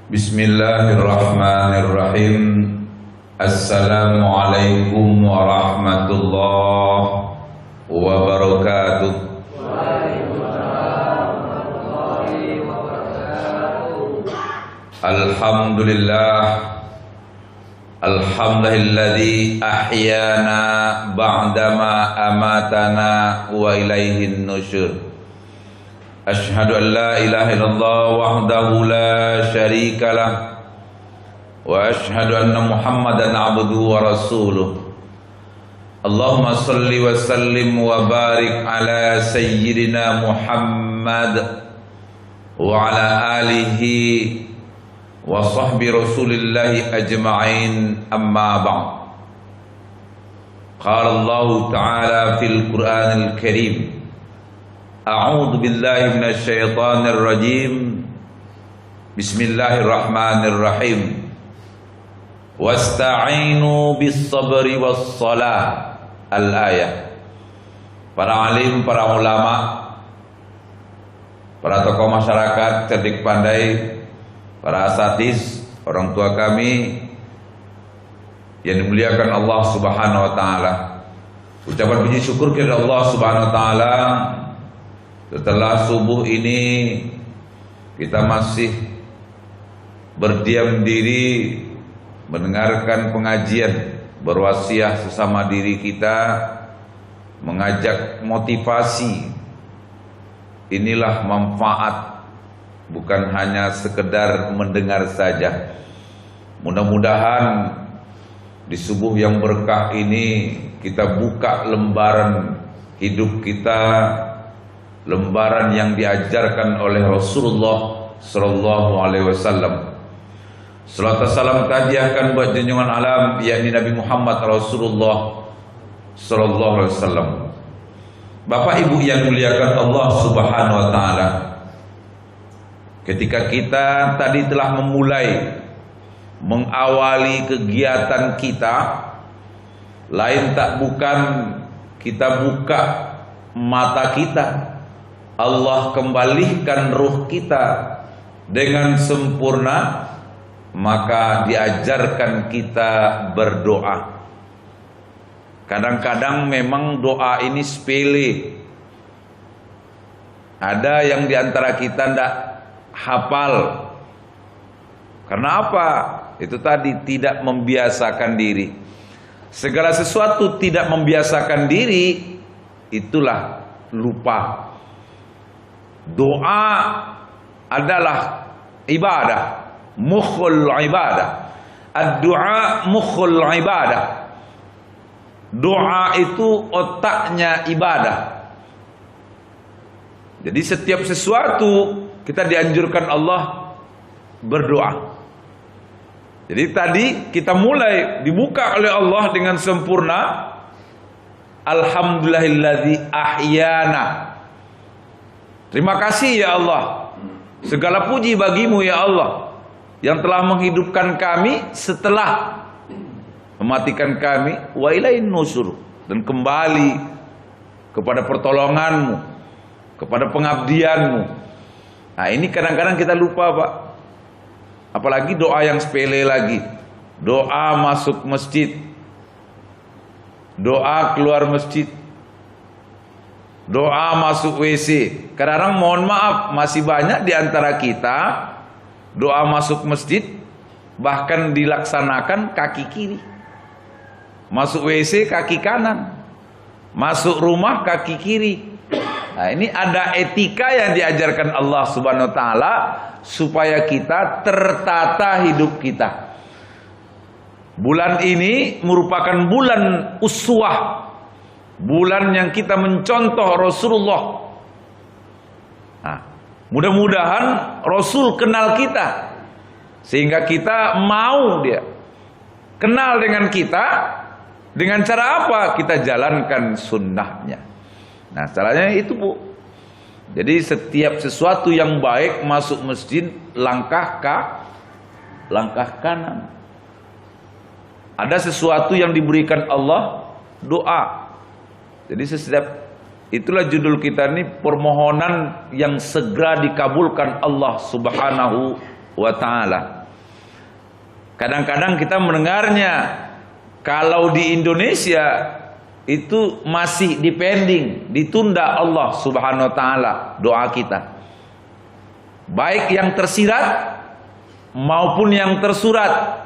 Bismillahirrahmanirrahim. Assalamualaikum warahmatullahi wabarakatuh. Alhamdulillah. Alhamdulilladzi ahyana ba'dama amatana wa ilaihin nusyur. Ashhadu an la ilaha illallah wahdahu la syarika lah wa ashhadu anna Muhammadan abduhu wa rasuluh. Allahumma salli wa sallim wa barik ala sayyidina Muhammad wa ala alihi wa sahbi rasulillahi ajma'in, amma ba'd. Qala Allah ta'ala fil Qur'anil Karim, a'udzu billahi minasy syaithanir rajim. Bismillahirrahmanirrahim. Wasta'inu bis-sabri was-shalah. Al-ayah. Para alim, para ulama, para tokoh masyarakat cerdik pandai, para asatiz, orang tua kami yang dimuliakan Allah Subhanahu wa taala. Ucapan puji syukur kepada Allah Subhanahu wa taala. Setelah subuh ini kita masih berdiam diri mendengarkan pengajian, berwasiah sesama diri kita, mengajak motivasi. Inilah manfaat, bukan hanya sekedar mendengar saja. Mudah-mudahan di subuh yang berkah ini kita buka lembaran hidup kita, lembaran yang diajarkan oleh Rasulullah sallallahu alaihi wasallam. Salawat salam tahiyahkan buat junjungan alam, yakni Nabi Muhammad Rasulullah sallallahu alaihi wasallam. Bapak Ibu yang muliakan Allah Subhanahu wa taala, ketika kita tadi telah memulai mengawali kegiatan kita, lain tak bukan kita buka mata kita, Allah kembalikan ruh kita dengan sempurna, maka diajarkan kita berdoa. Kadang-kadang memang doa ini sepele. Ada yang diantara kita tidak hafal. Karena apa? Itu tadi, tidak membiasakan diri. Segala sesuatu tidak membiasakan diri, itulah lupa. Doa adalah ibadah, mukhul ibadah. Ad-du'a mukhul ibadah. Doa itu otaknya ibadah. Jadi setiap sesuatu kita dianjurkan Allah berdoa. Jadi tadi kita mulai dibuka oleh Allah dengan sempurna. Alhamdulillahilladzi ahyana. Terima kasih ya Allah. Segala puji bagimu ya Allah, yang telah menghidupkan kami setelah mematikan kami. Wa ilaihin nusur. Dan kembali kepada pertolonganmu, kepada pengabdianmu. Nah ini kadang-kadang kita lupa Pak. Apalagi doa yang sepele lagi. Doa masuk masjid, doa keluar masjid, doa masuk WC. Kadang-kadang mohon maaf, masih banyak di antara kita doa masuk masjid bahkan dilaksanakan kaki kiri. Masuk WC kaki kanan, masuk rumah kaki kiri. Nah, ini ada etika yang diajarkan Allah Subhanahu wa taala supaya kita tertata hidup kita. Bulan ini merupakan bulan uswah, bulan yang kita mencontoh Rasulullah. Nah, mudah-mudahan Rasul kenal kita, sehingga kita mau dia kenal dengan kita. Dengan cara apa? Kita jalankan sunnahnya. Nah caranya itu Bu. Jadi setiap sesuatu yang baik masuk masjid, langkah kanan. Ada sesuatu yang diberikan Allah, doa. Jadi setiap itulah judul kita ini, permohonan yang segera dikabulkan Allah Subhanahu wa taala. Kadang-kadang kita mendengarnya, kalau di Indonesia itu masih dipending, ditunda Allah Subhanahu wa taala doa kita. Baik yang tersirat maupun yang tersurat.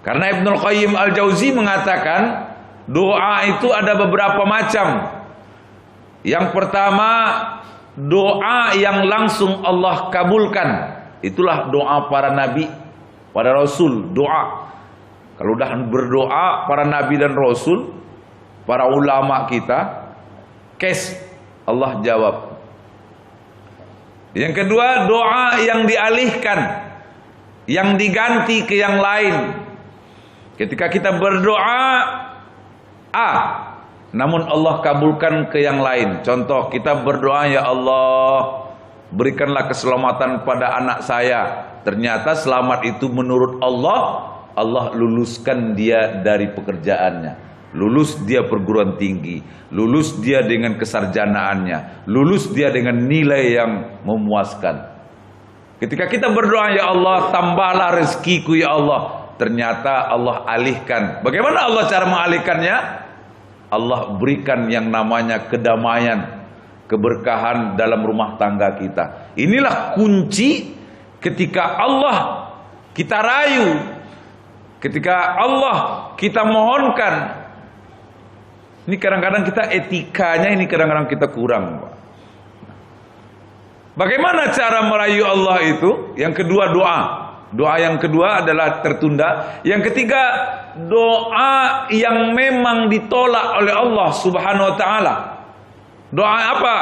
Karena Ibnul Qayyim Al-Jauzi mengatakan doa itu ada beberapa macam. Yang pertama, doa yang langsung Allah kabulkan. Itulah doa para nabi, para rasul, doa. Kalau udah berdoa para nabi dan rasul, para ulama kita, Allah jawab. Yang kedua, doa yang dialihkan, yang diganti ke yang lain. Ketika kita berdoa A, namun Allah kabulkan ke yang lain. Contoh, kita berdoa, ya Allah, berikanlah keselamatan pada anak saya. Ternyata selamat itu menurut Allah, Allah luluskan dia dari pekerjaannya. Lulus dia perguruan tinggi, lulus dia dengan kesarjanaannya, lulus dia dengan nilai yang memuaskan. Ketika kita berdoa, ya Allah, tambahlah rezekiku ya Allah, ternyata Allah alihkan. Bagaimana Allah cara mengalihkannya? Allah berikan yang namanya kedamaian, keberkahan dalam rumah tangga kita. Inilah kunci ketika Allah kita rayu, ketika Allah kita mohonkan. Ini kadang-kadang kita etikanya ini kadang-kadang kita kurang. Bagaimana cara merayu Allah itu? Yang kedua doa. Doa yang kedua adalah tertunda. Yang ketiga doa yang memang ditolak oleh Allah Subhanahu wa taala. Doa apa?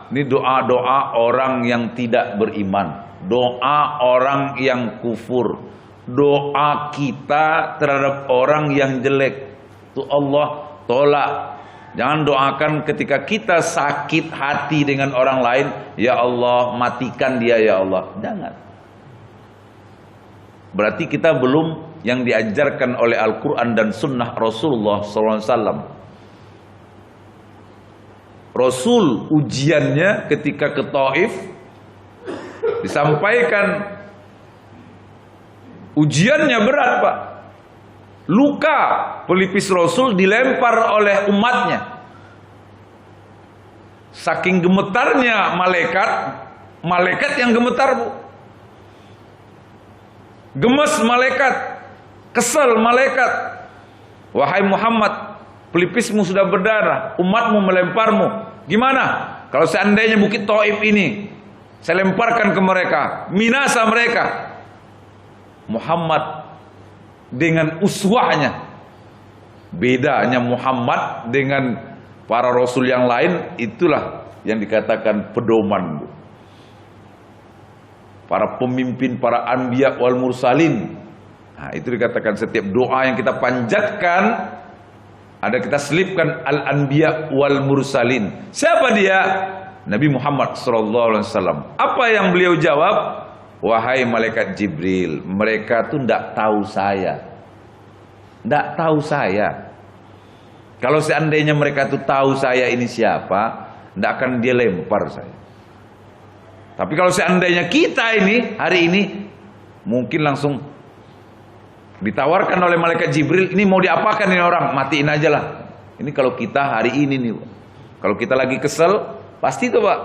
Ini doa-doa orang yang tidak beriman. Doa orang yang kufur. Doa kita terhadap orang yang jelek. Itu Allah tolak. Jangan doakan ketika kita sakit hati dengan orang lain, ya Allah matikan dia ya Allah. Jangan. Berarti kita belum yang diajarkan oleh Al-Quran dan Sunnah Rasulullah SAW. Rasul ujiannya ketika ke Taif disampaikan ujiannya berat, Pak. Luka pelipis Rasul dilempar oleh umatnya. Saking gemetarnya malaikat yang gemetar, Bu. Gemes malaikat, kesal malaikat. Wahai Muhammad, pelipismu sudah berdarah, umatmu melemparmu. Gimana kalau seandainya bukit Taif ini saya lemparkan ke mereka, binasa mereka? Muhammad dengan uswahnya, bedanya Muhammad dengan para rasul yang lain, itulah yang dikatakan pedoman, Bu. Para pemimpin, para anbiya wal mursalin. Nah, itu dikatakan setiap doa yang kita panjatkan, ada kita selipkan al-anbiya wal mursalin. Siapa dia? Nabi Muhammad SAW. Apa yang beliau jawab? Wahai malaikat Jibril, mereka tuh tidak tahu saya. Tidak tahu saya. Kalau seandainya mereka tuh tahu saya ini siapa, tidak akan dia lempar saya. Tapi kalau seandainya kita ini hari ini mungkin langsung ditawarkan oleh malaikat Jibril, ini mau diapakan ini orang? Matiin aja lah. Ini kalau kita hari ini nih, kalau kita lagi kesel, pasti tuh, Pak.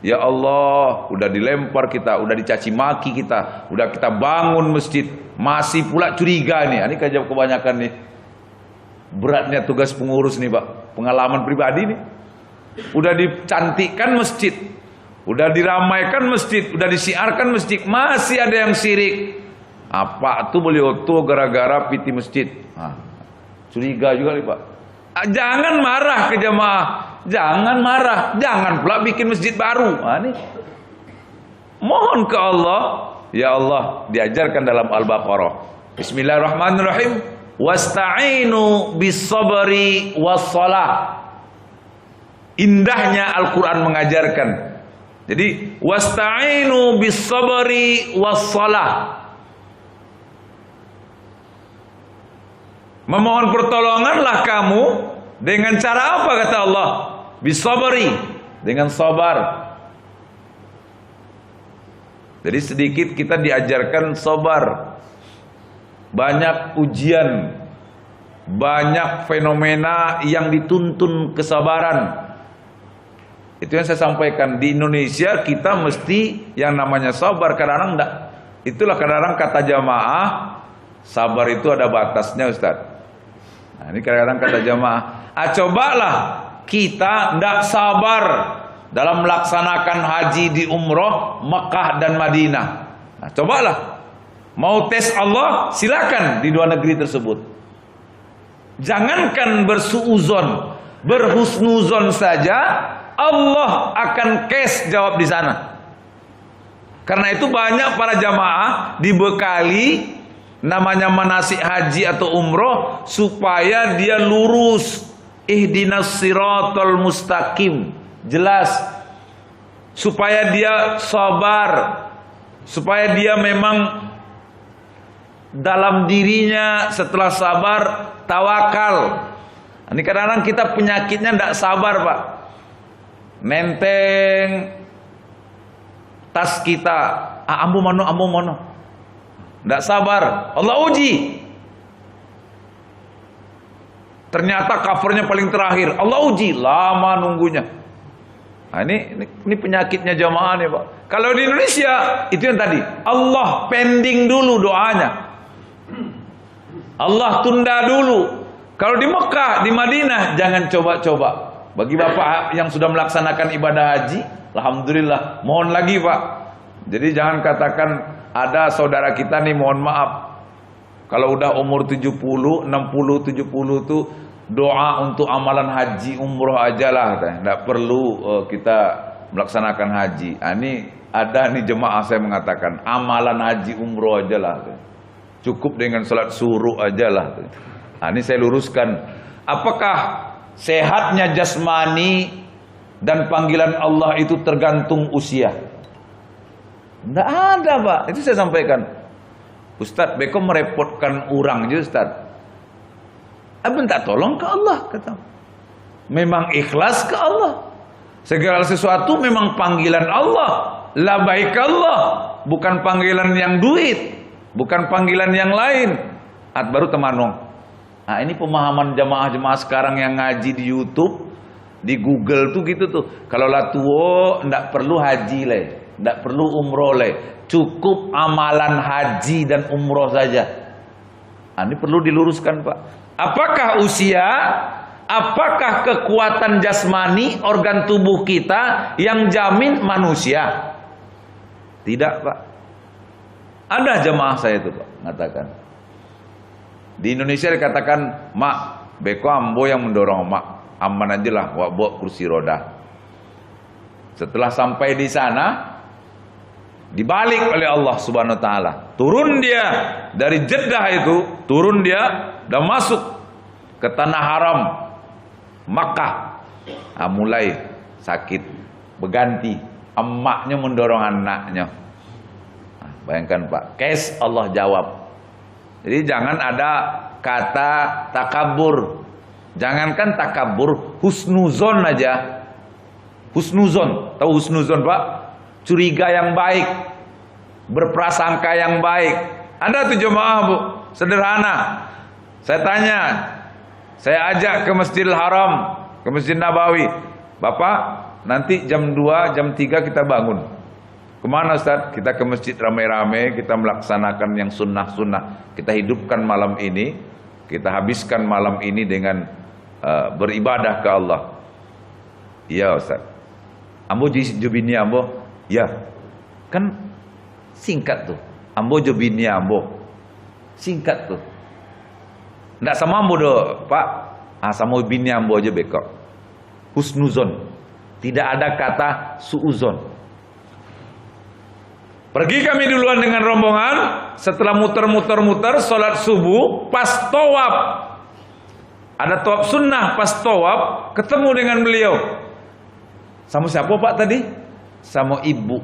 Ya Allah, udah dilempar kita, udah dicaci maki kita, udah kita bangun masjid, masih pula curiga nih. Ini kebanyakan nih. Beratnya tugas pengurus nih, Pak. Pengalaman pribadi nih. Udah dicantikkan masjid, udah diramaikan masjid, udah disiarkan masjid, masih ada yang sirik. Apa tuh beliau tuh gara-gara piti masjid? Nah, curiga juga nih, Pak. Jangan marah ke jamaah, jangan marah, jangan pula bikin masjid baru. Nah, nih. Mohon ke Allah, ya Allah, diajarkan dalam Al-Baqarah. Bismillahirrahmanirrahim. Wasta'inu bis-sabri was-shalah. Indahnya Al-Quran mengajarkan. Jadi wasta'inu bis-sabri was-shalah. Memohon pertolonganlah kamu dengan cara apa, kata Allah? Bis-sabri, dengan sabar. Jadi sedikit kita diajarkan sabar. banyak ujian, banyak fenomena yang dituntun kesabaran. Itu yang saya sampaikan, di Indonesia kita mesti yang namanya sabar. Kadang-kadang enggak. Itulah kadang-kadang kata jamaah, sabar itu ada batasnya, Ustaz. Nah, ini kadang-kadang kata jamaah, cobalah kita enggak sabar dalam melaksanakan haji di umroh Mekah dan Madinah. Nah, cobalah. Mau tes Allah, silakan di dua negeri tersebut. Jangankan bersuuzon, berhusnuzon saja, Allah akan kes jawab di sana. Karena itu banyak para jamaah dibekali namanya manasik haji atau umroh supaya dia lurus. Ihdinas siratal mustaqim, jelas. Supaya dia sabar, supaya dia memang dalam dirinya setelah sabar tawakal. Ini kadang-kadang kita penyakitnya tidak sabar, Pak. Nenteng tas kita, ambo mono. Tidak sabar, Allah uji. Ternyata covernya paling terakhir, Allah uji, lama nunggunya. Nah, ini penyakitnya jamaah nih, Pak. Kalau di Indonesia itu yang tadi, Allah pending dulu doanya, Allah tunda dulu. Kalau di Mekah, di Madinah jangan coba-coba. Bagi bapak yang sudah melaksanakan ibadah haji, alhamdulillah, mohon lagi, Pak. Jadi jangan katakan ada saudara kita nih, mohon maaf, kalau udah umur 70, 60, 70 tuh doa untuk amalan haji umroh aja lah, tidak perlu kita melaksanakan haji. Ini ada nih jemaah saya mengatakan amalan haji umroh aja lah, cukup dengan salat suruh aja lah. Ini saya luruskan, apakah sehatnya jasmani dan panggilan Allah itu tergantung usia? Tidak ada, Pak. Itu saya sampaikan. Ustadz, beko merepotkan orang aja, Ustadz. Minta tolong ke Allah, kata. Memang ikhlas ke Allah. Segala sesuatu memang panggilan Allah. Labaik Allah, bukan panggilan yang duit, bukan panggilan yang lain. Baru temanong. Nah, ini pemahaman jamaah-jamaah sekarang yang ngaji di YouTube, di Google tuh gitu tuh. Kalau lah tuo, ndak perlu haji le, ndak perlu umroh le, cukup amalan haji dan umroh saja. Ini perlu diluruskan, Pak. Apakah usia, apakah kekuatan jasmani organ tubuh kita yang jamin manusia? Tidak, Pak. Ada jamaah saya itu, Pak, mengatakan. Di Indonesia dikatakan, mak, beko ambo yang mendorong, mak, aman aja lah, wak bawa kursi roda. Setelah sampai di sana, dibalik oleh Allah Subhanahu wa taala. Turun dia dari Jeddah itu, turun dia dan masuk ke tanah haram Makkah. Mulai sakit, berganti, emaknya mendorong anaknya. Bayangkan, Pak, kes Allah jawab. Jadi jangan ada kata takabur. Jangankan takabur, husnuzon aja. Husnuzon, tahu husnuzon, Pak? Curiga yang baik, berprasangka yang baik. Ada tuh jemaah, Bu, sederhana. Saya tanya, saya ajak ke Masjidil Haram, ke Masjid Nabawi. Bapak, nanti jam 2, jam 3 kita bangun. Kemana, Ustaz? Kita ke masjid rame-rame, kita melaksanakan yang sunnah-sunnah. Kita hidupkan malam ini, kita habiskan malam ini dengan beribadah ke Allah. Iya, Ustaz. Ambo jubini ambo. Ya, kan singkat tuh. Ambo jubini ambo. Singkat tuh. Nggak sama ambo do, Pak. Sama bini ambo aja bekok. Husnuzon. Tidak ada kata suuzon. Pergi kami duluan dengan rombongan. Setelah muter-muter-muter, sholat subuh, pas tawaf. Ada tawaf sunnah, pas tawaf, ketemu dengan beliau. Sama siapa, Pak, tadi? Sama ibu.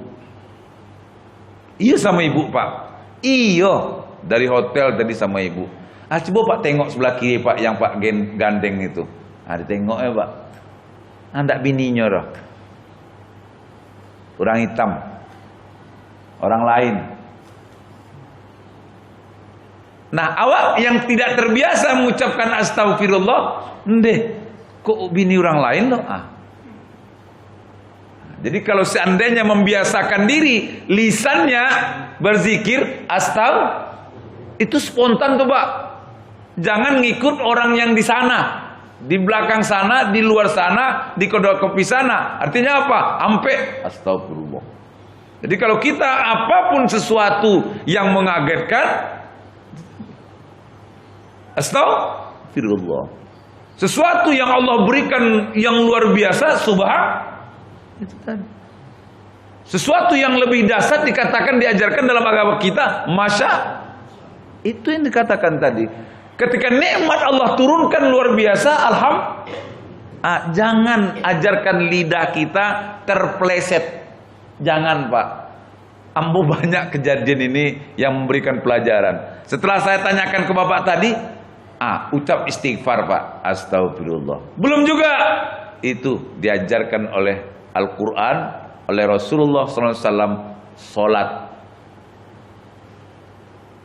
Iya, sama ibu, Pak. Iya, dari hotel tadi sama ibu. Coba Pak tengok sebelah kiri, Pak, yang Pak gandeng itu. Ditengok ya, Pak. Ndak bininya roh. Orang hitam. Orang lain. Nah, awak yang tidak terbiasa mengucapkan astagfirullah, ndeh, kok bini orang lain loh? Jadi kalau seandainya membiasakan diri, lisannya berzikir itu spontan tuh Pak. Jangan ngikut orang yang di sana, di belakang sana, di luar sana, di kedua kopi sana. Artinya apa? Ampe astagfirullah. Jadi kalau kita apapun sesuatu yang mengagetkan, astagfirullah. Sesuatu yang Allah berikan yang luar biasa, itu tadi. Sesuatu yang lebih dahsyat dikatakan, diajarkan dalam agama kita, itu yang dikatakan tadi. Ketika nikmat Allah turunkan luar biasa, jangan ajarkan lidah kita terpleset. Jangan Pak. Ambo banyak kejadian ini yang memberikan pelajaran. Setelah saya tanyakan ke Bapak tadi, ucap istighfar Pak, astagfirullah. Belum juga itu diajarkan oleh Al-Quran, oleh Rasulullah SAW, sholat.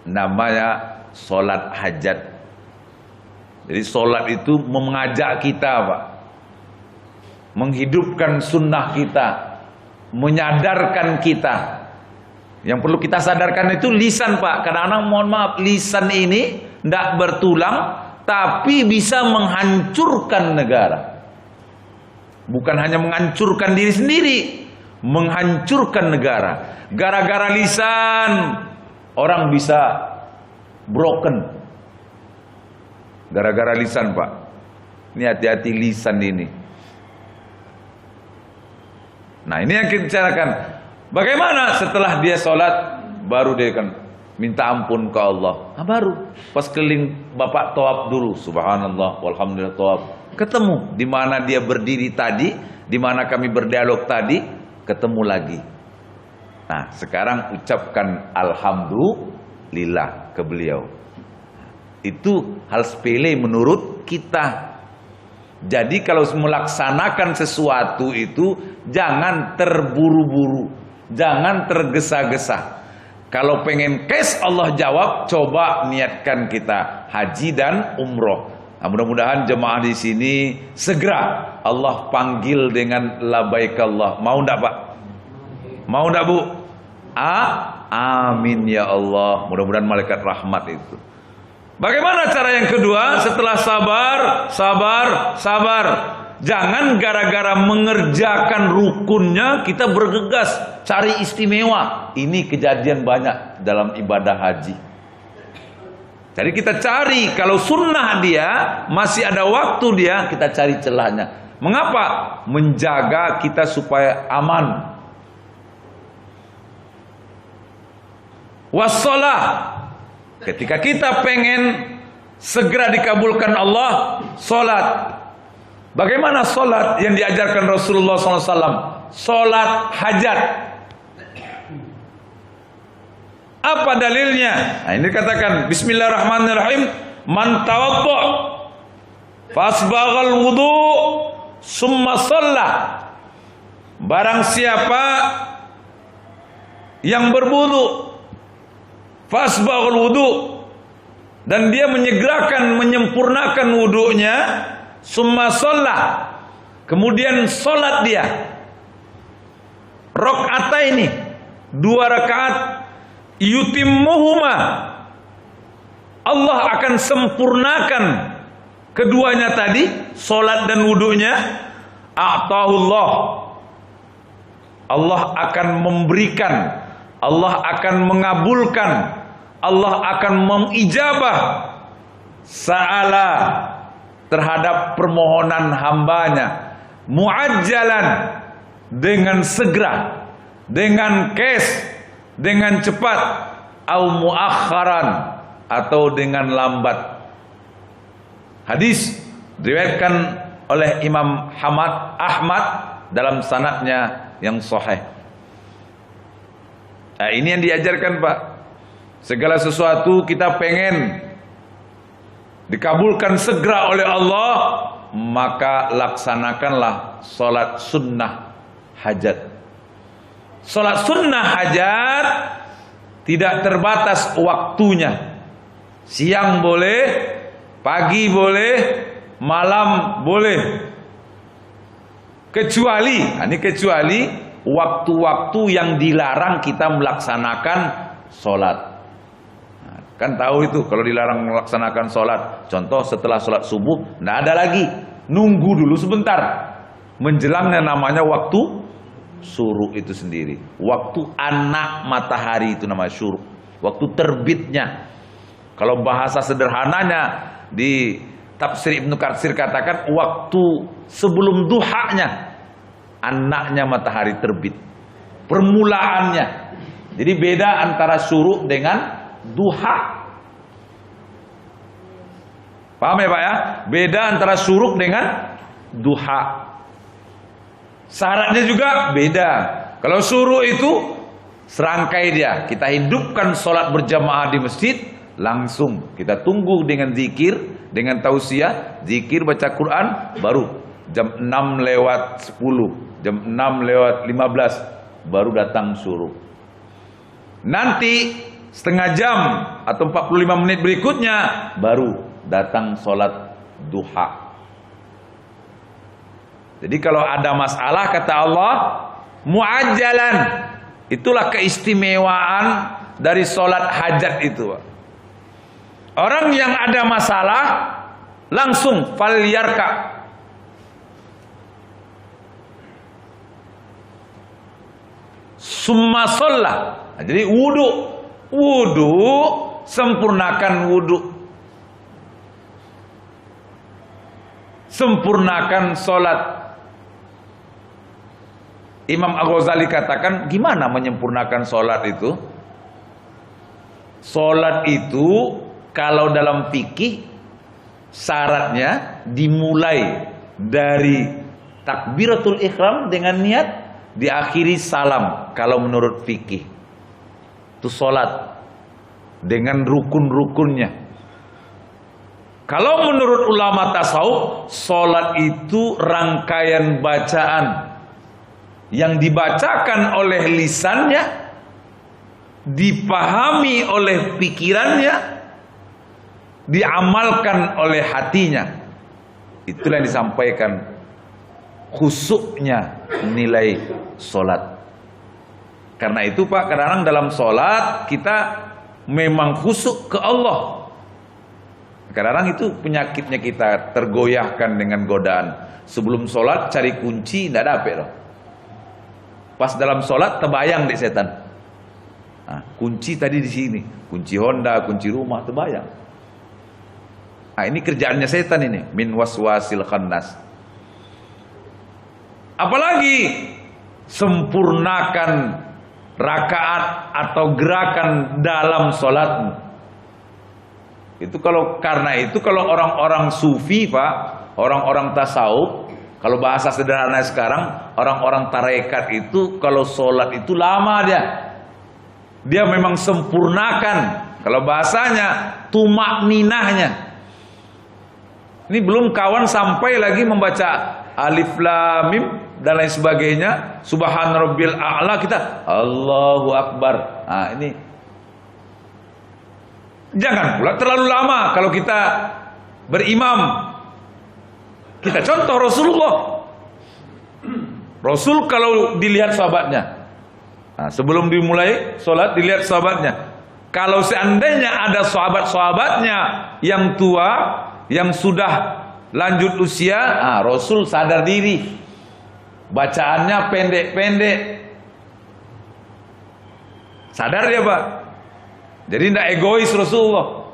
Namanya sholat hajat. Jadi sholat itu mengajak kita Pak, menghidupkan sunnah kita, menyadarkan kita. Yang perlu kita sadarkan itu lisan Pak. Kadang-kadang mohon maaf, lisan ini tidak bertulang, tapi bisa menghancurkan negara. Bukan hanya menghancurkan diri sendiri, menghancurkan negara. Gara-gara lisan orang bisa broken. Gara-gara lisan Pak. Ini hati-hati lisan ini. Nah ini yang kita bicarakan. Bagaimana setelah dia sholat, baru dia kan minta ampun ke Allah. Baru pas keliling Bapak tawaf dulu, subhanallah, walhamdulillah tawaf. Ketemu di mana dia berdiri tadi, di mana kami berdialog tadi, ketemu lagi. Nah, sekarang ucapkan alhamdulillah ke beliau. Itu hal sepele menurut kita. Jadi kalau melaksanakan sesuatu itu jangan terburu-buru, jangan tergesa-gesa. Kalau pengen cash Allah jawab, coba niatkan kita haji dan umroh. Nah, mudah-mudahan jemaah di sini segera Allah panggil dengan labaik Allah. Mau enggak Pak? Mau enggak Bu? Amin ya Allah. Mudah-mudahan malaikat rahmat itu. Bagaimana cara yang kedua? Setelah sabar. Jangan gara-gara mengerjakan rukunnya kita bergegas cari istimewa. Ini kejadian banyak dalam ibadah haji. Jadi kita cari, kalau sunnah dia masih ada waktu dia, kita cari celahnya. Mengapa? Menjaga kita supaya aman. Wassalah. Ketika kita pengen segera dikabulkan Allah, sholat. Bagaimana sholat yang diajarkan Rasulullah SAW? Sholat hajat. Apa dalilnya? Nah, ini katakan bismillahirrahmanirrahim. Man tawaddu fasbaghal wudu summa shalla. Barang siapa yang berwudu fasbaghal wudu dan dia menyegerakan menyempurnakan wudunya, summa shalla, kemudian sholat dia rakaataini, 2 rakaat, yutimmuhuma, Allah akan sempurnakan keduanya tadi, sholat dan wudunya. A'tahullah, Allah akan memberikan, Allah akan mengabulkan, Allah akan mengijabah sa'ala terhadap permohonan hambanya, muajjalan, dengan segera, dengan cash, dengan cepat, au muakharan, atau dengan lambat. Hadis diriwayatkan oleh Imam Ahmad dalam sanadnya yang sahih. Nah, ini yang diajarkan Pak. Segala sesuatu kita pengen dikabulkan segera oleh Allah, maka laksanakanlah sholat sunnah hajat. Sholat sunnah hajat tidak terbatas waktunya. Siang boleh, pagi boleh, malam boleh. Kecuali, ini kecuali waktu-waktu yang dilarang kita melaksanakan sholat. Nah, kan tahu itu kalau dilarang melaksanakan sholat. Contoh setelah sholat subuh, nggak ada lagi. Nunggu dulu sebentar. Menjelangnya namanya waktu syuruk itu sendiri. Waktu anak matahari itu namanya syuruk. Waktu terbitnya. Kalau bahasa sederhananya di tafsir Ibnu Katsir katakan waktu sebelum duhanya anaknya matahari terbit. Permulaannya. Jadi beda antara syuruk dengan duha. Paham ya Pak ya? Beda antara syuruk dengan duha. Syaratnya juga beda. Kalau syuruk itu serangkai dia. Kita hidupkan sholat berjamaah di masjid. Langsung kita tunggu dengan zikir, dengan tausiah, zikir baca Quran, baru jam 6 lewat 10, jam 6 lewat 15 baru datang syuruk. Nanti setengah jam atau 45 menit berikutnya baru datang sholat duha. Jadi kalau ada masalah kata Allah muajjalan, itulah keistimewaan dari sholat hajat itu. Orang yang ada masalah langsung falyarka. Summa sholat. Nah, jadi wudu sempurnakan wudu. Sempurnakan sholat. Imam Al-Ghazali katakan gimana menyempurnakan sholat itu? Sholat itu kalau dalam fikih syaratnya dimulai dari takbiratul ihram dengan niat, diakhiri salam kalau menurut fikih. Itu sholat dengan rukun-rukunnya. Kalau menurut ulama tasawuf, sholat itu rangkaian bacaan yang dibacakan oleh lisannya, dipahami oleh pikirannya, diamalkan oleh hatinya. Itulah yang disampaikan khusyuknya nilai sholat. Karena itu Pak, kadang-kadang dalam sholat kita memang khusyuk ke Allah. Kadang-kadang itu penyakitnya kita tergoyahkan dengan godaan. Sebelum sholat cari kunci tidak dapet loh. Pas dalam sholat terbayang deh setan. Nah, kunci tadi di sini, kunci Honda, kunci rumah terbayang. Nah, ini kerjaannya setan ini, min waswasil khannas. Apalagi sempurnakan rakaat atau gerakan dalam sholatmu. Itu karena itu kalau orang-orang sufi Pak, orang-orang tasawuf, kalau bahasa sederhana sekarang, orang-orang tarekat itu kalau sholat itu lama dia memang sempurnakan. Kalau bahasanya tumakninahnya. Ini belum kawan sampai lagi membaca alif lam mim dan lain sebagainya. Subhana rabbil a'la kita Allahu akbar. Nah, ini jangan pula terlalu lama kalau kita berimam. Kita contoh Rasulullah. Rasul kalau dilihat sahabatnya. Nah, sebelum dimulai sholat dilihat sahabatnya. Kalau seandainya ada sahabat-sahabatnya yang tua, yang sudah lanjut usia, Rasul sadar diri, bacaannya pendek-pendek, sadar dia Pak. Jadi tidak egois Rasulullah.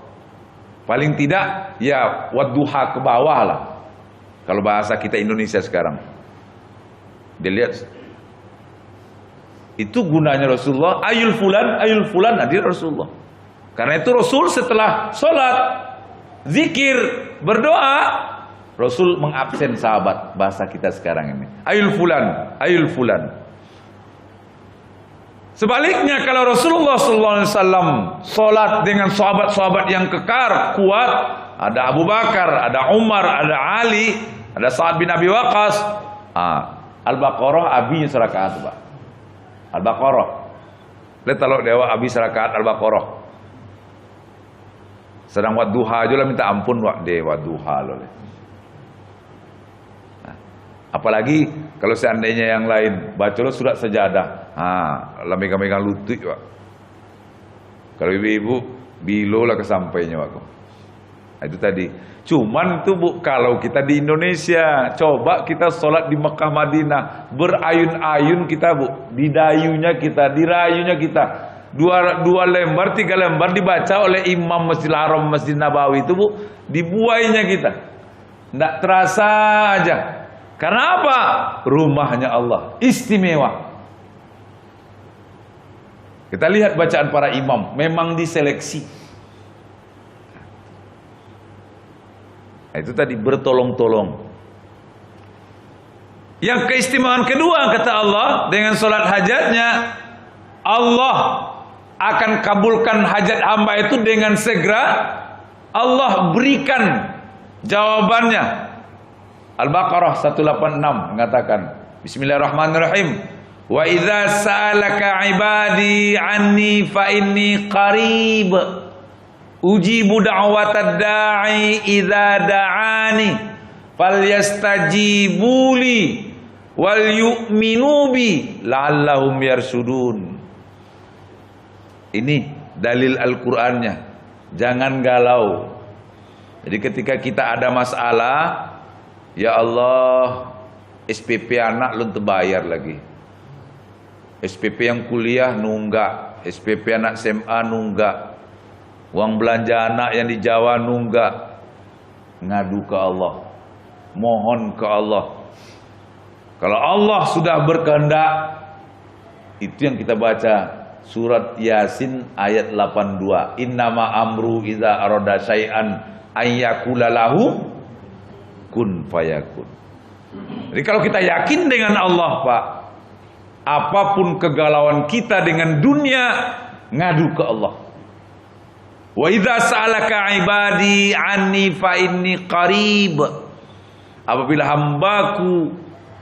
Paling tidak ya wadduha ke bawah lah. Kalau bahasa kita Indonesia sekarang, dilihat itu gunanya Rasulullah. Ayul fulan hadir Rasulullah. Karena itu Rasul setelah sholat, zikir, berdoa, Rasul mengabsen sahabat, bahasa kita sekarang ini. Ayul fulan. Sebaliknya kalau Rasulullah SAW sholat dengan sahabat-sahabat yang kekar, kuat, ada Abu Bakar, ada Umar, ada Ali, ada Sa'ad bin Abi Waqqas. Al-Baqarah abinya serakaat Pak. Al-Baqarah. Lihat kalau dewa abi serakaat Al-Baqarah. Sedang wadduha aja lah minta ampun wadduha loh. Nah, apalagi kalau seandainya yang lain baca lo surat sajadah, lah megang-megang lutut Pak. Kalau ibu-ibu bilo lah kesampainya Pak. Nah, itu tadi. Cuman itu Bu, kalau kita di Indonesia, coba kita sholat di Mekah Madinah, berayun-ayun kita Bu, di dayunya kita, di rayunya kita. Dua lembar, 3 lembar dibaca oleh imam Masjidil Haram, Masjid Nabawi itu Bu, dibuainya kita. Nggak terasa aja. Karena apa? Rumahnya Allah, istimewa. Kita lihat bacaan para imam, memang diseleksi. Nah, itu tadi bertolong-tolong. Yang keistimewaan kedua kata Allah dengan sholat hajatnya, Allah akan kabulkan hajat hamba itu dengan segera. Allah berikan jawabannya. Al-Baqarah 186 mengatakan, Bismillahirrahmanirrahim. Wa idza sa'alaka 'ibadi 'anni fa inni qarib. Ujibu da'watad da'i idza da'ani falyastajibuli wal yu'minu bi la'allahum yarsudun. Ini dalil Al-Qur'annya. Jangan galau. Jadi ketika kita ada masalah, ya Allah, SPP anak belum terbayar lagi. SPP yang kuliah nunggak, SPP anak SMA nunggak. Uang belanja anak yang di Jawa nunggak. Ngadu ke Allah. Mohon ke Allah. Kalau Allah sudah berkehendak, itu yang kita baca. Surat Yasin ayat 82. Innama amru iza arada syai'an ayyakula lahu kun fayakun. Jadi kalau kita yakin dengan Allah Pak, apapun kegalauan kita dengan dunia, ngadu ke Allah. Wa idza sa'alaka ibadi anni fa inni qarib. Apabila hambaku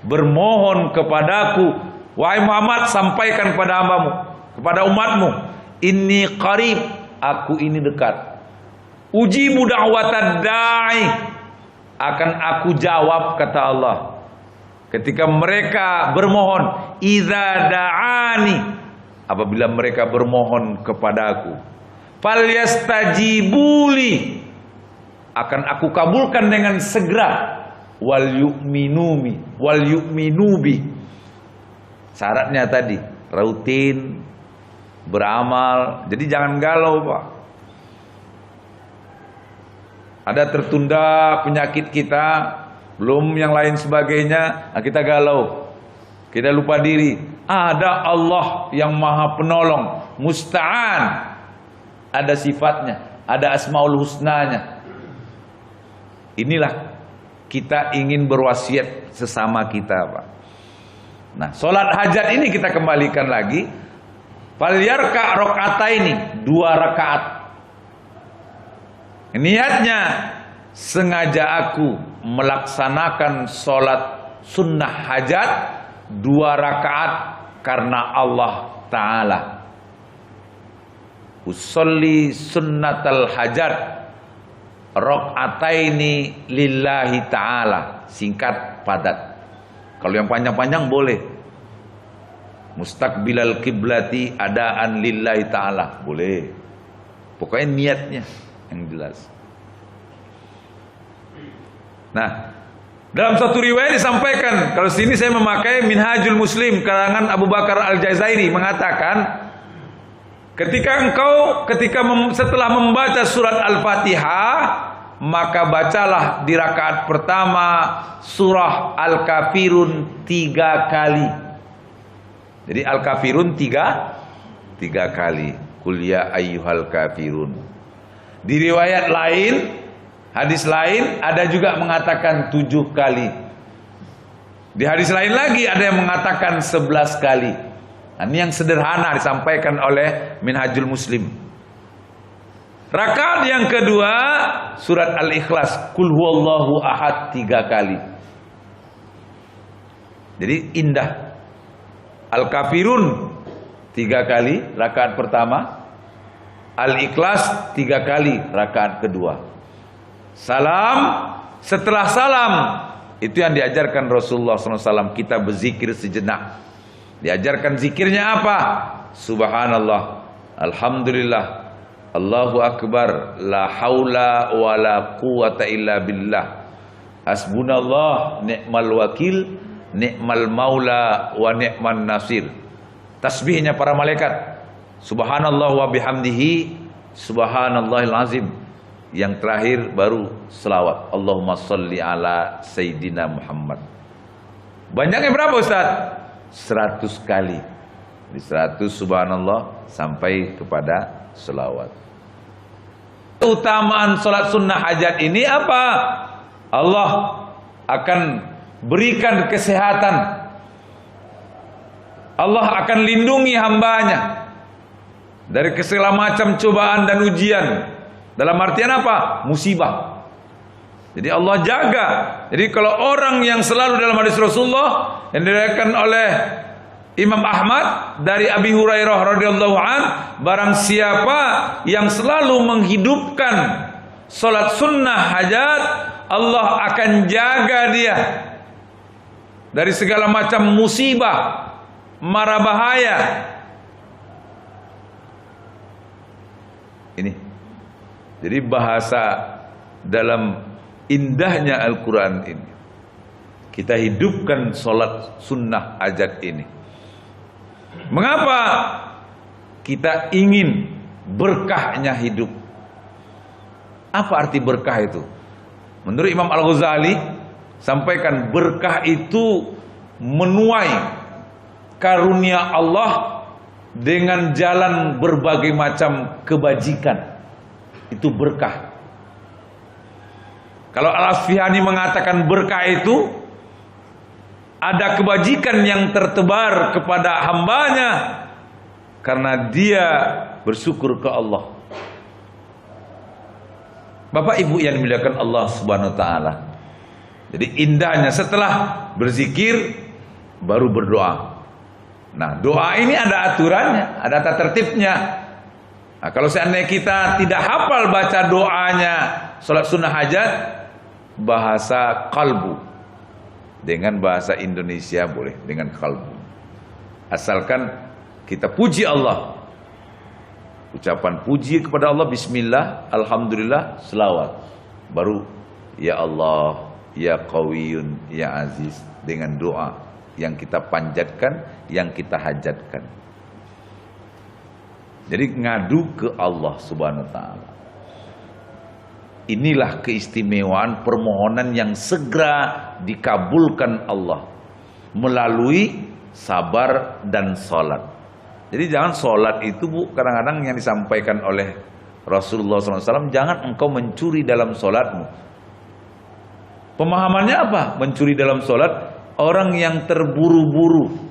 bermohon kepadaku, wahai Muhammad, sampaikan kepada hambamu, kepada umatmu, inni qarib, aku ini dekat. Ujibu da'watad da'i, akan aku jawab kata Allah ketika mereka bermohon. Idza da'ani, apabila mereka bermohon kepadaku, falyastajibuli, akan aku kabulkan dengan segera. Wal yu'minubi, syaratnya tadi rutin beramal. Jadi jangan galau Pak. Ada tertunda penyakit kita, belum yang lain sebagainya, kita galau, kita lupa diri. Ada Allah yang maha penolong, musta'an, ada sifatnya, ada asmaul husnanya. Inilah kita ingin berwasiat sesama kita Pak. Nah, sholat hajat ini kita kembalikan lagi. Falyarka rakaataini, 2 rakaat. Niatnya, sengaja aku melaksanakan sholat sunnah hajat 2 rakaat karena Allah Ta'ala. Usolli sunnatal hajat rakaataini lillahi ta'ala. Singkat, padat. Kalau yang panjang-panjang boleh. Mustaqbilal kiblati adaan lillahi ta'ala, boleh. Pokoknya niatnya yang jelas. Nah, dalam satu riwayat disampaikan, kalau sini saya memakai Minhajul Muslim karangan Abu Bakar Al-Jazairi, mengatakan setelah membaca surat Al-Fatihah, maka bacalah di rakaat pertama surah Al-Kafirun 3 kali. Jadi Al-Kafirun 3 kali. Qul ya ayyuhal kafirun. Di riwayat lain, hadis lain ada juga mengatakan 7 kali. Di hadis lain lagi ada yang mengatakan 11 kali. Nah, ini yang sederhana disampaikan oleh Minhajul Muslim. Rakaat yang kedua surat Al-Ikhlas, Qul huwallahu ahad 3 kali. Jadi indah. Al-Kafirun 3 kali rakaat pertama, Al-Ikhlas 3 kali rakaat kedua. Salam, setelah salam itu yang diajarkan Rasulullah SAW, kita berzikir sejenak. Diajarkan zikirnya apa? Subhanallah, alhamdulillah, Allahu Akbar, la haula wa la quwata illa billah, hasbunallah ni'mal wakil, ni'mal maula wa ni'man nasir. Tasbihnya para malaikat, subhanallah wa bihamdihi, subhanallahil azim. Yang terakhir baru selawat, Allahumma sholli ala Sayyidina Muhammad. Banyaknya berapa Ustaz? 100 kali. Di 100 subhanallah sampai kepada selawat. Keutamaan sholat sunnah hajat ini apa? Allah akan berikan kesehatan. Allah akan lindungi hambanya dari segala macam cobaan dan ujian. Dalam artian apa? Musibah. Jadi Allah jaga. Jadi kalau orang yang selalu dalam hadis Rasulullah yang diriwayatkan oleh Imam Ahmad dari Abi Hurairah radhiyallahu an, barang siapa yang selalu menghidupkan salat sunnah hajat, Allah akan jaga dia dari segala macam musibah, mara bahaya. Ini. Jadi bahasa dalam indahnya Al-Quran ini, kita hidupkan sholat sunnah hajat ini. Mengapa? Kita ingin berkahnya hidup. Apa arti berkah itu? Menurut Imam Al-Ghazali, sampaikan berkah itu menuai karunia Allah dengan jalan berbagai macam kebajikan. Itu berkah. Kalau Al-Asfihani mengatakan berkah itu ada kebajikan yang tertebar kepada hambanya karena dia bersyukur ke Allah. Bapak Ibu yang dimuliakan Allah Subhanahu wa taala. Jadi indahnya setelah berzikir baru berdoa. Nah, doa ini ada aturannya, ada tata tertibnya. Nah, kalau seandainya kita tidak hafal baca doanya salat sunnah hajat, bahasa kalbu, dengan bahasa Indonesia boleh, dengan kalbu. Asalkan kita puji Allah, ucapan puji kepada Allah, bismillah, alhamdulillah, selawat, baru ya Allah, ya Qawiyun, ya Aziz, dengan doa yang kita panjatkan, yang kita hajatkan. Jadi ngadu ke Allah Subhanahu wa taala. Inilah keistimewaan permohonan yang segera dikabulkan Allah melalui sabar dan salat. Jadi jangan salat itu Bu, kadang-kadang yang disampaikan oleh Rasulullah SAW, jangan engkau mencuri dalam salatmu. Pemahamannya apa? Mencuri dalam salat, orang yang terburu-buru,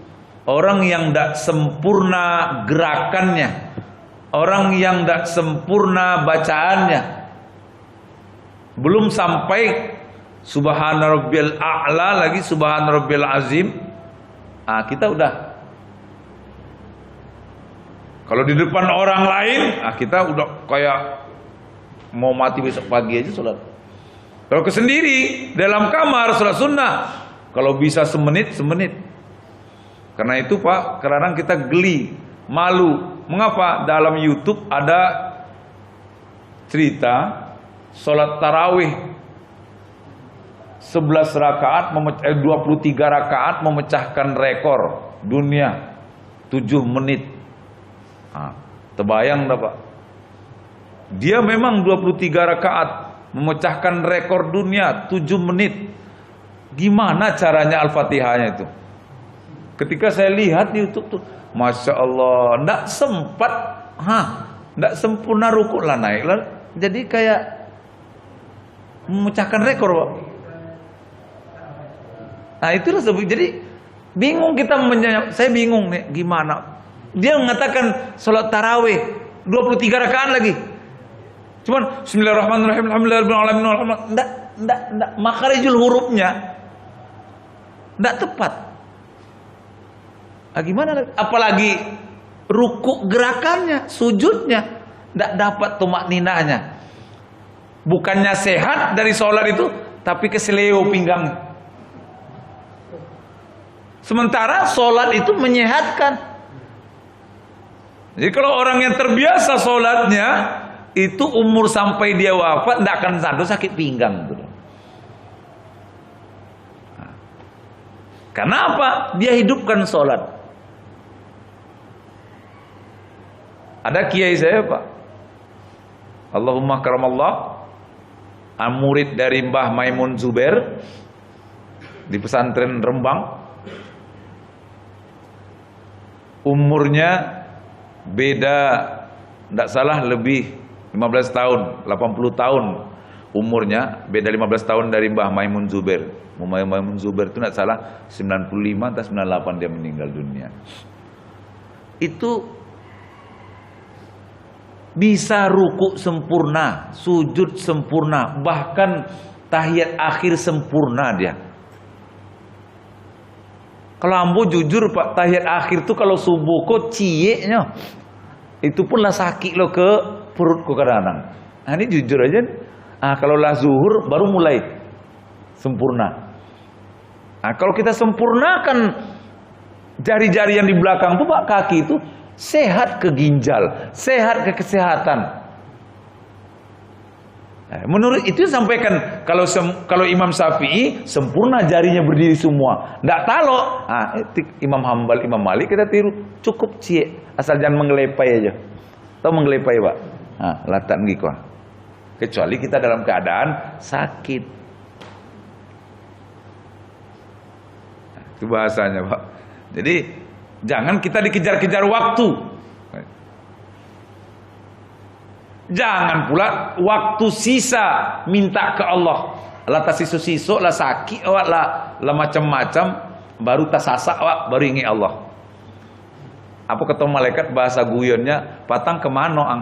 orang yang tidak sempurna gerakannya, orang yang tidak sempurna bacaannya, belum sampai subhana rabbiyal a'la lagi subhana rabbiyal azim. Kita udah, kalau di depan orang lain, kita udah kayak mau mati besok pagi aja sholat. Kalau kesendiri dalam kamar sholat sunnah, kalau bisa semenit. Karena itu Pak, kadang kita geli, malu. Mengapa? Dalam YouTube ada cerita sholat tarawih 11 rakaat 23 rakaat memecahkan rekor dunia 7 menit. Terbayang dah Pak. Dia memang 23 rakaat memecahkan rekor dunia 7 menit. Gimana caranya Al-Fatihahnya itu? Ketika saya lihat di YouTube tuh, Masya Allah, ndak sempat, ndak sempurna ruku lah naik lah, jadi kayak memecahkan rekor Pak. Nah itulah sebab, jadi bingung kita saya bingung nih gimana. Dia mengatakan sholat tarawih 23 rakaat lagi, cuman Bismillahirrahmanirrahim, alhamdulillahirobbilalamin, ndak makharijul hurufnya ndak tepat. Gimana? Apalagi ruku gerakannya, sujudnya, Tidak dapat tumak ninahnya. Bukannya sehat dari sholat itu, tapi keseleo pinggang. Sementara sholat itu menyehatkan. Jadi kalau orang yang terbiasa sholatnya, itu umur sampai dia wafat tidak akan sakit pinggang. Karena apa? Dia hidupkan sholat. Ada kiai saya, Pak, Allahumma karamallah, murid dari Mbah Maimun Zubair di pesantren Rembang. Umurnya beda, tidak salah lebih 15 tahun, 80 tahun umurnya, beda 15 tahun dari Mbah Maimun Zubair. Mbah Maimun Zubair itu tidak salah 95 atau 98 dia meninggal dunia. Itu bisa ruku sempurna, sujud sempurna, bahkan tahiyat akhir sempurna dia. Kalau ambo jujur Pak, tahiyat akhir tuh kalau subuh kok cieknya, itu pun lah sakit lo ke perutku kadang-kadang. Nah, ini jujur aja. Kalau lah zuhur baru mulai sempurna. Nah, kalau kita sempurnakan jari-jari yang di belakang tuh Pak, kaki itu sehat ke ginjal, sehat ke kesehatan. Menurut itu sampaikan kalau Imam Syafi'i sempurna jarinya berdiri semua, ndak talo. Imam Hambal, Imam Malik kita tiru, cukup cie, asal jangan mengelepai aja. Tahu mengelepai Pak? Latan gitu. Kecuali kita dalam keadaan sakit. Itu bahasanya Pak. Jadi jangan kita dikejar-kejar waktu. Jangan pula waktu sisa minta ke Allah. Lah tas siso lah sakit awak lah macam-macam baru tasasak awak baru ingat Allah. Apa kata malaikat bahasa guyonnya, patang kemana ang?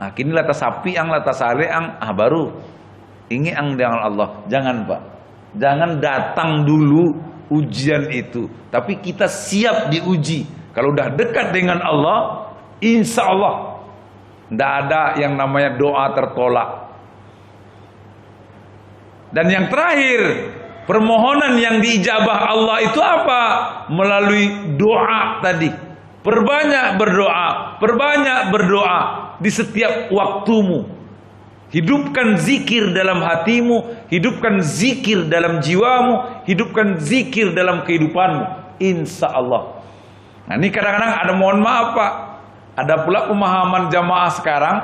Nah, kini lah tas sapi ang, lah tas sare ang, baru ingat ang dengan Allah. Jangan Pak. Jangan datang dulu ujian itu, tapi kita siap diuji. Kalau udah dekat dengan Allah, insya Allah tidak ada yang namanya doa tertolak. Dan yang terakhir, permohonan yang diijabah Allah itu apa? Melalui doa tadi. Perbanyak berdoa, perbanyak berdoa di setiap waktumu. Hidupkan zikir dalam hatimu, hidupkan zikir dalam jiwamu, hidupkan zikir dalam kehidupanmu. Insya Allah. Nah, ini kadang-kadang ada, mohon maaf Pak, ada pula pemahaman jamaah sekarang.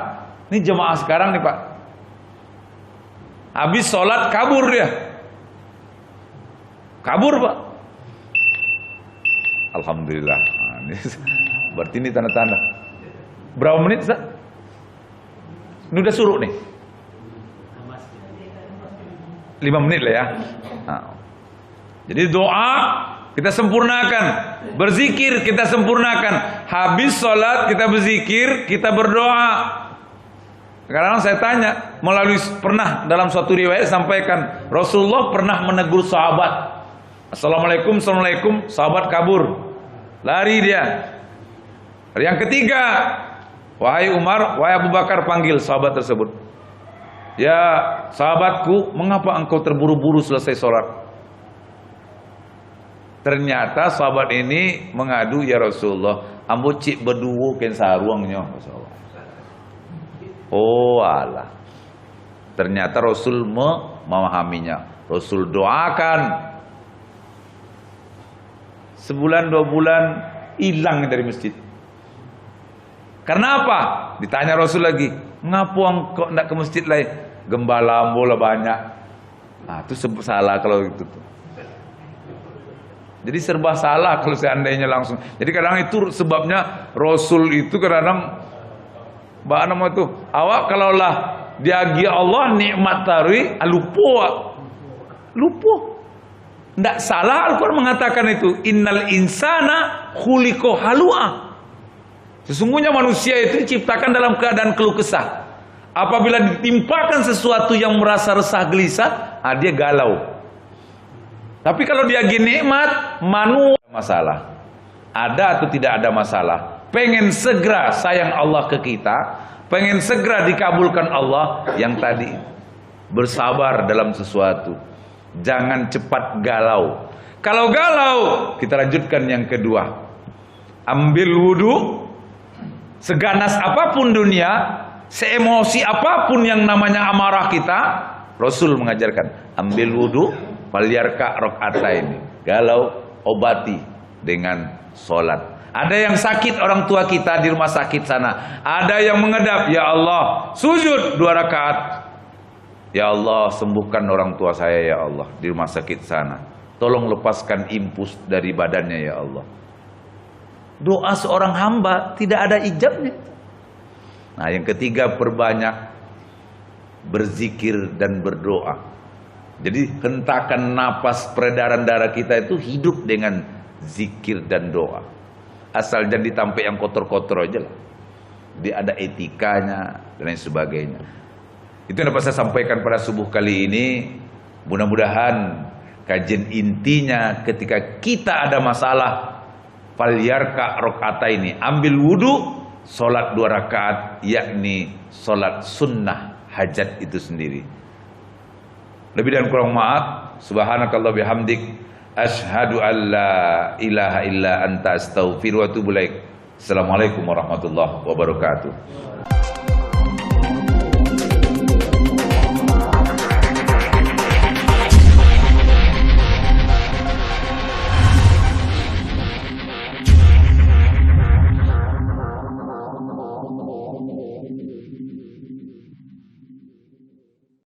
Ini jamaah sekarang nih Pak, habis sholat kabur dia. Kabur Pak. Alhamdulillah. Nah, ini, berarti ini tanda-tanda. Berapa menit Ustaz? Ini udah suruh nih 5 menit lah ya. Nah, jadi doa kita sempurnakan, berzikir kita sempurnakan. Habis sholat kita berzikir, kita berdoa. Sekarang saya tanya, melalui pernah dalam suatu riwayat sampaikan Rasulullah pernah menegur sahabat. Assalamualaikum, assalamualaikum, sahabat kabur, lari dia. Yang ketiga, wahai Umar, wahai Abu Bakar, panggil sahabat tersebut. Ya sahabatku, mengapa engkau terburu-buru selesai sholat? Ternyata sahabat ini mengadu, ya Rasulullah, ambo cik berdua ken saruangnya. Oh Allah. Ternyata Rasul memahaminya. Rasul doakan. Sebulan 2 bulan hilang dari masjid. Karena apa? Ditanya Rasul lagi, ngapa engkau tidak ke masjid lain? Gembala ambo lah banyak. Nah, itu salah kalau itu tuh. Jadi serba salah kalau seandainya langsung. Jadi kadang itu sebabnya Rasul itu kadang mbak nama itu, awak kalaulah diagi Allah nikmat tarwi lupa. Tidak salah Al-Quran mengatakan itu, innal insana khuliqa halu'a. Sesungguhnya manusia itu diciptakan dalam keadaan keluh kesah. Apabila ditimpakan sesuatu yang merasa resah gelisah, dia galau. Tapi kalau dia nikmat, manusia masalah. Ada atau tidak ada masalah? pengen segera sayang Allah ke kita, pengen segera dikabulkan Allah, yang tadi bersabar dalam sesuatu, jangan cepat galau. Kalau galau, kita lanjutkan yang kedua, ambil wudu. Seganas apapun dunia, seemosi apapun yang namanya amarah kita, Rasul mengajarkan, ambil wudu, falyarka rakaataini. Galau, obati dengan solat. Ada yang sakit orang tua kita di rumah sakit sana, ada yang mengedap, ya Allah, sujud 2 rakaat. Ya Allah, sembuhkan orang tua saya ya Allah di rumah sakit sana. Tolong lepaskan impus dari badannya ya Allah. Doa seorang hamba tidak ada ijabnya. Nah, yang ketiga, perbanyak berzikir dan berdoa. Jadi hentakan napas peredaran darah kita itu hidup dengan zikir dan doa. Asal jangan ditampik yang kotor-kotor aja lah. Dia ada etikanya dan lain sebagainya. Itu yang dapat saya sampaikan pada subuh kali ini. Mudah-mudahan kajian intinya ketika kita ada masalah, falyarka rakaataini, ambil wudu, solat 2 rakaat, yakni solat sunnah hajat itu sendiri. Lebih dan kurang maaf, subhanakallah bihamdik, asyhadu an la ilaha illa anta astaghfiruka wa atubu ilaik. Assalamualaikum warahmatullahi wabarakatuh.